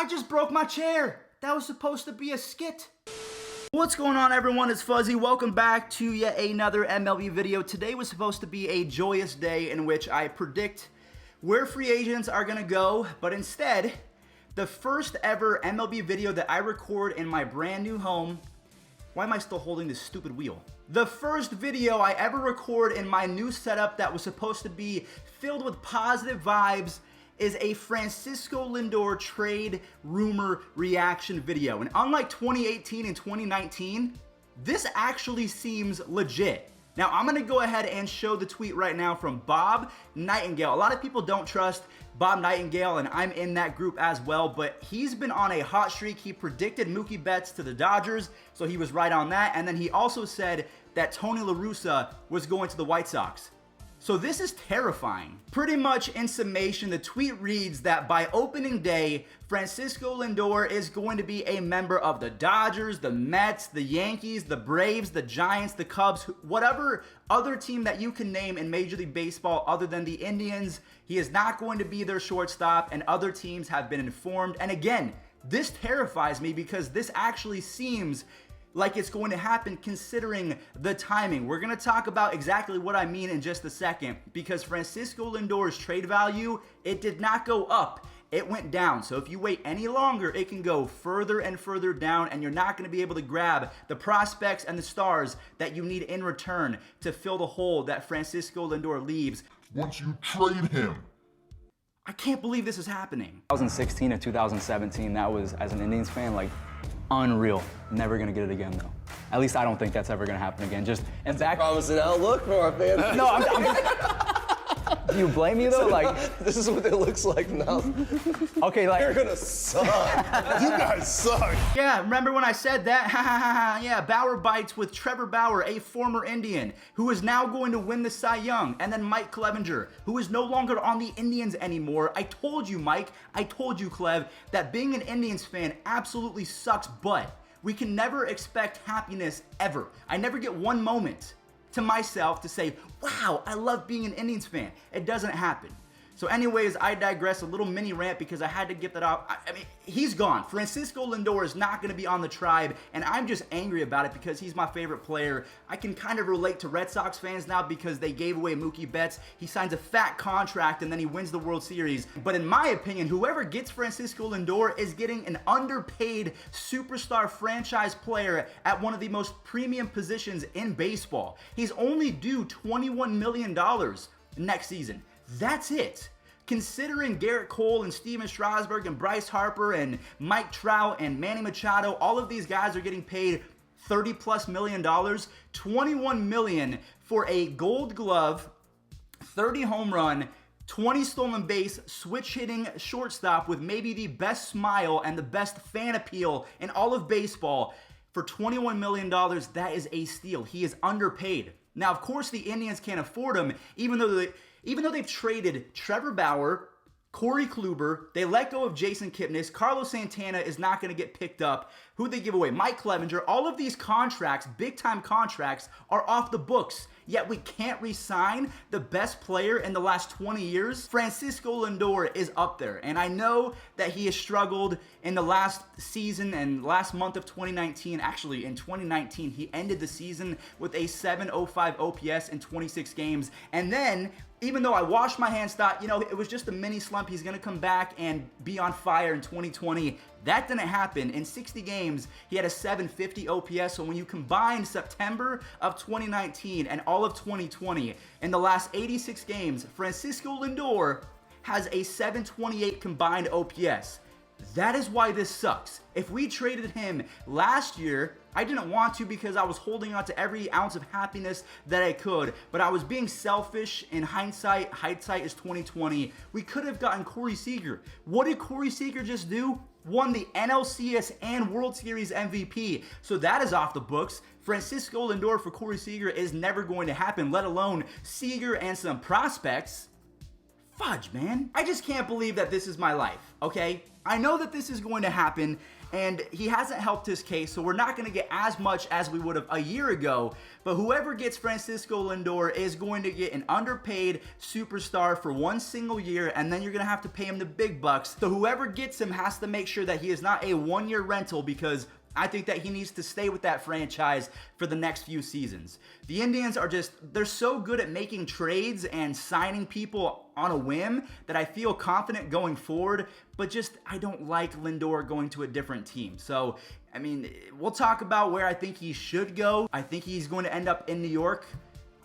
I just broke my chair. That was supposed to be a skit. What's going on, everyone? It's Fuzzy. Welcome back to yet another MLB video. Today was supposed to be a joyous day in which I predict where free agents are going to go, but instead, the first ever MLB video that I record in my brand new home. Why am I still holding this stupid wheel? The first video I ever record in my new setup that was supposed to be filled with positive vibes is a Francisco Lindor trade rumor reaction video. And unlike 2018 and 2019, this actually seems legit. Now, I'm gonna go ahead and show the tweet right now from Bob Nightingale. A lot of people don't trust Bob Nightingale, and I'm in that group as well, but he's been on a hot streak. He predicted Mookie Betts to the Dodgers, so he was right on that. And then he also said that Tony La Russa was going to the White Sox. So this is terrifying. Pretty much in summation, the tweet reads that by opening day, Francisco Lindor is going to be a member of the Dodgers, the Mets, the Yankees, the Braves, the Giants, the Cubs, whatever other team that you can name in Major League Baseball other than the Indians. He is not going to be their shortstop, and other teams have been informed. And again, this terrifies me because this actually seems like it's going to happen considering the timing. We're going to talk about exactly what I mean in just a second, because Francisco Lindor's trade value, it did not go up, it went down. So if you wait any longer, it can go further and further down, and you're not going to be able to grab the prospects and the stars that you need in return to fill the hole that Francisco Lindor leaves once you trade him. I can't believe this is happening. 2016 to 2017, that was, as an Indians fan, like, unreal. Never gonna get it again, though. At least I don't think that's ever gonna happen again. Just and back. Promising outlook for our fans. No, I'm just. Do you blame me though? Like, this is what it looks like now. Okay, like You're gonna suck. You guys suck. Yeah, remember when I said that? Ha ha ha ha. Yeah, Bauer bites with Trevor Bauer, a former Indian, who is now going to win the Cy Young. And then Mike Clevenger, who is no longer on the Indians anymore. I told you, Mike, I told you, Clev, that being an Indians fan absolutely sucks butt. We can never expect happiness ever. I never get one moment to myself to say, wow, I love being an Indians fan. It doesn't happen. So anyways, I digress, a little mini rant because I had to get that out. I mean, he's gone. Francisco Lindor is not going to be on the Tribe, and I'm just angry about it because he's my favorite player. I can kind of relate to Red Sox fans now because they gave away Mookie Betts. He signs a fat contract and then he wins the World Series. But in my opinion, whoever gets Francisco Lindor is getting an underpaid superstar franchise player at one of the most premium positions in baseball. He's only due $21 million next season. That's it. Considering Garrett Cole and Steven Strasburg and Bryce Harper and Mike Trout and Manny Machado, all of these guys are getting paid $30+ million, $21 million for a Gold Glove, 30 home run, 20 stolen base, switch hitting shortstop with maybe the best smile and the best fan appeal in all of baseball. For $21 million, that is a steal. He is underpaid. Now, of course, the Indians can't afford him, even though they've traded Trevor Bauer, Corey Kluber, they let go of Jason Kipnis, Carlos Santana is not going to get picked up. Who'd they give away? Mike Clevenger. All of these contracts, big-time contracts, are off the books. Yet we can't re-sign the best player in the last 20 years. Francisco Lindor is up there. And I know that he has struggled in the last season and last month of 2019. Actually, in 2019, he ended the season with a 705 OPS in 26 games. And then, even though I washed my hands, thought, it was just a mini slump, he's going to come back and be on fire in 2020. That didn't happen. In 60 games, he had a 750 OPS. So when you combine September of 2019 and all of 2020, in the last 86 games, Francisco Lindor has a 728 combined OPS. That is why this sucks. If we traded him last year, I didn't want to because I was holding on to every ounce of happiness that I could, but I was being selfish. In hindsight is 2020. We could have gotten Corey Seager. What did Corey Seager just do? Won the NLCS and World Series MVP. So that is off the books. Francisco Lindor for Corey Seager is never going to happen, let alone Seager and some prospects. Fudge, man. I just can't believe that this is my life, okay? I know that this is going to happen, and he hasn't helped his case, so we're not going to get as much as we would have a year ago. But whoever gets Francisco Lindor is going to get an underpaid superstar for one single year, and then you're going to have to pay him the big bucks. So whoever gets him has to make sure that he is not a one-year rental, because I think that he needs to stay with that franchise for the next few seasons. The Indians are they're so good at making trades and signing people on a whim that I feel confident going forward, but I don't like Lindor going to a different team. So, I mean, we'll talk about where I think he should go. I think he's going to end up in New York.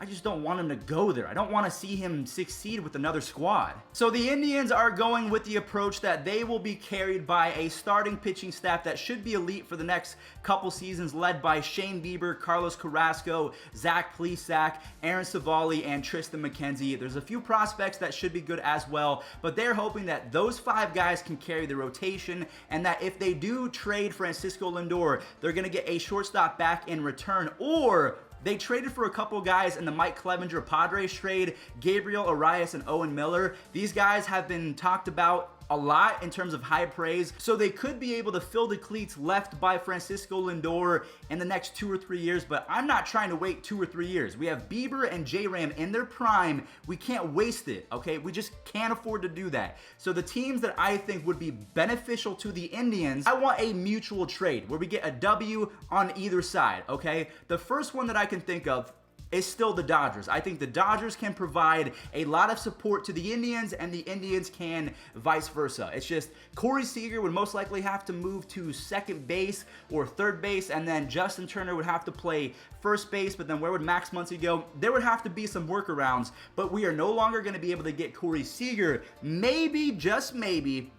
I just don't want him to go there. I don't want to see him succeed with another squad. So the Indians are going with the approach that they will be carried by a starting pitching staff that should be elite for the next couple seasons, led by Shane Bieber, Carlos Carrasco, Zach Plesac, Aaron Savali, and Tristan McKenzie. There's a few prospects that should be good as well, but they're hoping that those 5 guys can carry the rotation, and that if they do trade Francisco Lindor, they're going to get a shortstop back in return, or they traded for a couple guys in the Mike Clevenger Padres trade, Gabriel Arias and Owen Miller. These guys have been talked about a lot in terms of high praise, so they could be able to fill the cleats left by Francisco Lindor in the next 2 or 3 years, but I'm not trying to wait 2 or 3 years. We have Bieber and J-Ram in their prime. We can't waste it, okay? We just can't afford to do that. So the teams that I think would be beneficial to the Indians, I want a mutual trade where we get a W on either side, okay? The first one that I can think of is still the Dodgers. I think the Dodgers can provide a lot of support to the Indians, and the Indians can vice versa. It's just Corey Seager would most likely have to move to second base or third base, and then Justin Turner would have to play first base, but then where would Max Muncy go? There would have to be some workarounds, but we are no longer going to be able to get Corey Seager. Maybe, just maybe,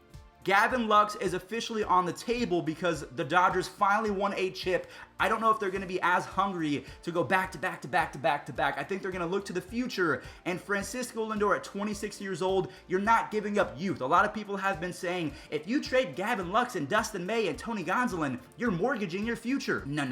Gavin Lux is officially on the table because the Dodgers finally won a chip. I don't know if they're going to be as hungry to go back to back to back to back to back. I think they're going to look to the future. And Francisco Lindor at 26 years old, you're not giving up youth. A lot of people have been saying, if you trade Gavin Lux and Dustin May and Tony Gonsolin, you're mortgaging your future. No.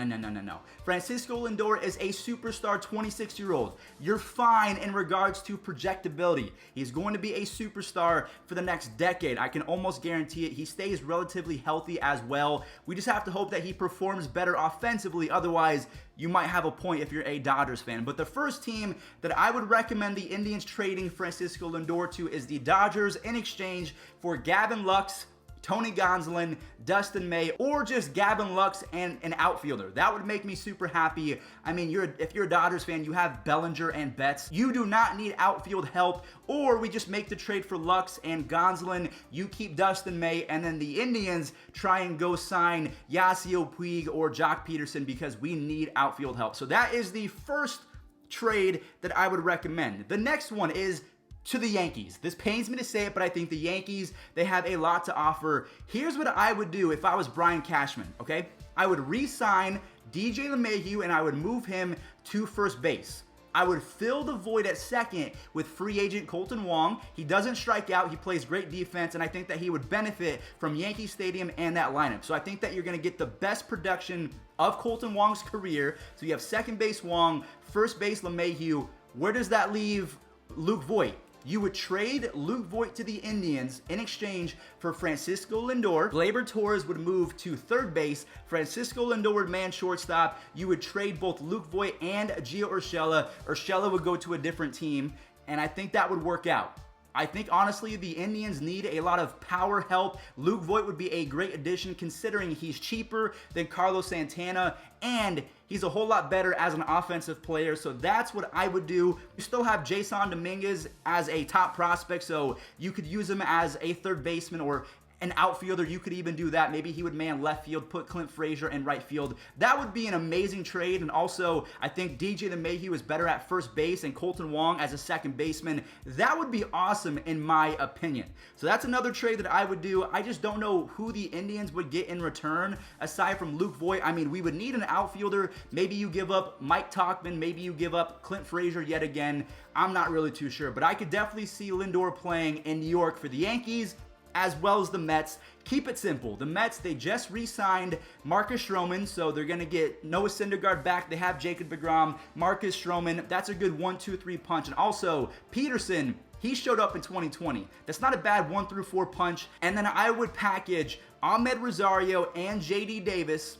Francisco Lindor is a superstar 26-year-old. You're fine in regards to projectability. He's going to be a superstar for the next decade. I can almost guarantee it. He stays relatively healthy as well. We just have to hope that he performs better offensively. Otherwise, you might have a point if you're a Dodgers fan. But the first team that I would recommend the Indians trading Francisco Lindor to is the Dodgers in exchange for Gavin Lux, Tony Gonsolin, Dustin May, or just Gavin Lux and an outfielder. That would make me super happy. I mean, if you're a Dodgers fan, you have Bellinger and Betts. You do not need outfield help, or we just make the trade for Lux and Gonsolin. You keep Dustin May, and then the Indians try and go sign Yasiel Puig or Jock Peterson because we need outfield help. So that is the first trade that I would recommend. The next one is to the Yankees. This pains me to say it, but I think the Yankees, they have a lot to offer. Here's what I would do if I was Brian Cashman, okay? I would re-sign DJ LeMahieu and I would move him to first base. I would fill the void at second with free agent Colton Wong. He doesn't strike out. He plays great defense, and I think that he would benefit from Yankee Stadium and that lineup. So I think that you're going to get the best production of Colton Wong's career. So you have second base Wong, first base LeMahieu. Where does that leave Luke Voit? You would trade Luke Voit to the Indians in exchange for Francisco Lindor. Gleyber Torres would move to third base. Francisco Lindor would man shortstop. You would trade both Luke Voit and Gio Urshela. Urshela would go to a different team, and I think that would work out. I think, honestly, the Indians need a lot of power help. Luke Voit would be a great addition considering he's cheaper than Carlos Santana, and he's a whole lot better as an offensive player, so that's what I would do. You still have Jason Dominguez as a top prospect, so you could use him as a third baseman or an outfielder. You could even do that. Maybe he would man left field, put Clint Frazier in right field. That would be an amazing trade. And also, I think DJ LeMahieu is better at first base and Colton Wong as a second baseman. That would be awesome in my opinion. So that's another trade that I would do. I just don't know who the Indians would get in return aside from Luke Voit. I mean, we would need an outfielder. Maybe you give up Mike Tauchman. Maybe you give up Clint Frazier yet again. I'm not really too sure, but I could definitely see Lindor playing in New York for the Yankees. as well as the Mets. Keep it simple. The Mets, they just re-signed Marcus Stroman, so they're going to get Noah Syndergaard back. They have Jacob deGrom, Marcus Stroman. That's a good 1-2-3 punch. And also, Peterson, he showed up in 2020. That's not a bad 1-4 punch. And then I would package Ahmed Rosario and JD Davis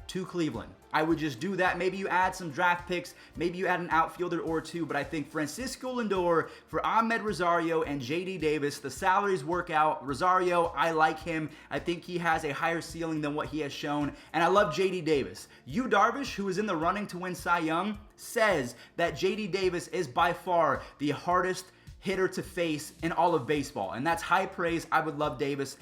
to Cleveland. I would just do that. Maybe you add some draft picks. Maybe you add an outfielder or two. But I think Francisco Lindor for Ahmed Rosario and JD Davis, the salaries work out. Rosario, I like him. I think he has a higher ceiling than what he has shown. And I love JD Davis. Yu Darvish, who is in the running to win Cy Young, says that JD Davis is by far the hardest hitter to face in all of baseball. And that's high praise. I would love Davis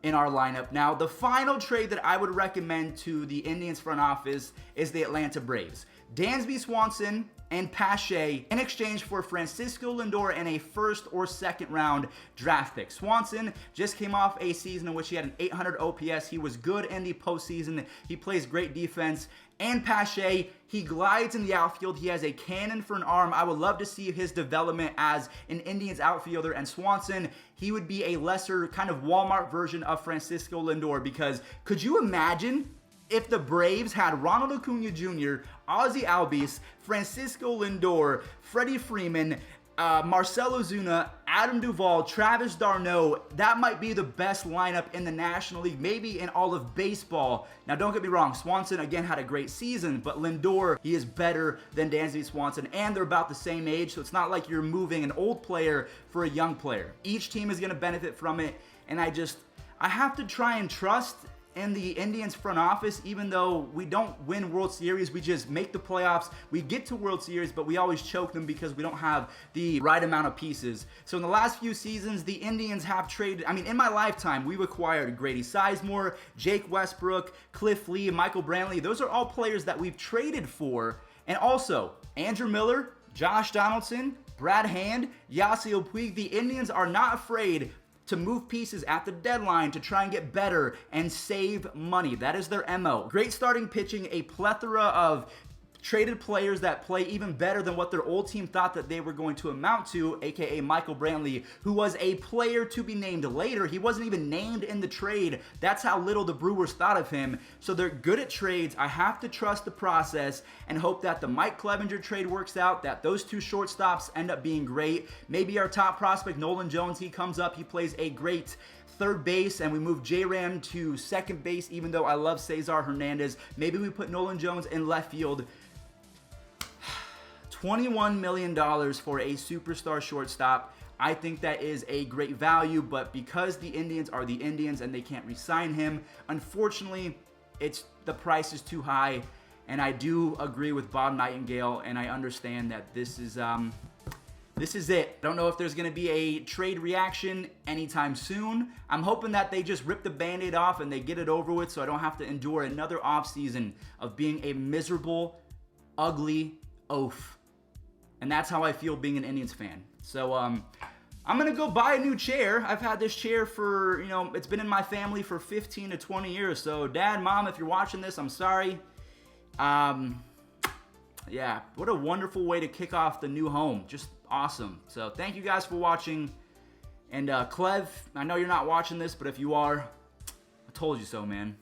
in our lineup. Now, the final trade that I would recommend to the Indians front office is the Atlanta Braves. Dansby Swanson and Pache in exchange for Francisco Lindor and a first or second round draft pick. Swanson just came off a season in which he had an 800 OPS. He was good in the postseason. He plays great defense. And Pache, he glides in the outfield. He has a cannon for an arm. I would love to see his development as an Indians outfielder. And Swanson, he would be a lesser kind of Walmart version of Francisco Lindor, because could you imagine if the Braves had Ronald Acuna Jr., Ozzie Albies, Francisco Lindor, Freddie Freeman, Marcell Ozuna, Adam Duvall, Travis d'Arnaud? That might be the best lineup in the National League, maybe in all of baseball. Now, don't get me wrong. Swanson, again, had a great season, but Lindor, he is better than Dansby Swanson, and they're about the same age, so it's not like you're moving an old player for a young player. Each team is going to benefit from it, and I have to try and trust in the Indians front office. Even though we don't win World Series, we just make the playoffs. We get to World Series, but we always choke them because we don't have the right amount of pieces. So in the last few seasons, the Indians have traded, in my lifetime, we've acquired Grady Sizemore, Jake Westbrook, Cliff Lee, Michael Brantley. Those are all players that we've traded for. And also, Andrew Miller, Josh Donaldson, Brad Hand, Yasiel Puig. The Indians are not afraid to move pieces at the deadline to try and get better and save money. That is their MO. Great starting pitching, a plethora of traded players that play even better than what their old team thought that they were going to amount to, aka Michael Brantley, who was a player to be named later. He wasn't even named in the trade. That's how little the Brewers thought of him. So they're good at trades. I have to trust the process and hope that the Mike Clevenger trade works out, that those two shortstops end up being great. Maybe our top prospect, Nolan Jones, he comes up, he plays a great third base, and we move J-Ram to second base, even though I love Cesar Hernandez. Maybe we put Nolan Jones in left field. $21 million for a superstar shortstop. I think that is a great value, but because the Indians are the Indians and they can't re-sign him, unfortunately, the price is too high. And I do agree with Bob Nightingale, and I understand that this is it. Don't know if there's going to be a trade reaction anytime soon. I'm hoping that they just rip the Band-Aid off and they get it over with so I don't have to endure another offseason of being a miserable, ugly oaf. And that's how I feel being an Indians fan. So I'm going to go buy a new chair. I've had this chair for, it's been in my family for 15 to 20 years. So Dad, Mom, if you're watching this, I'm sorry. Yeah, what a wonderful way to kick off the new home. Just awesome. So thank you guys for watching. And Clev, I know you're not watching this, but if you are, I told you so, man.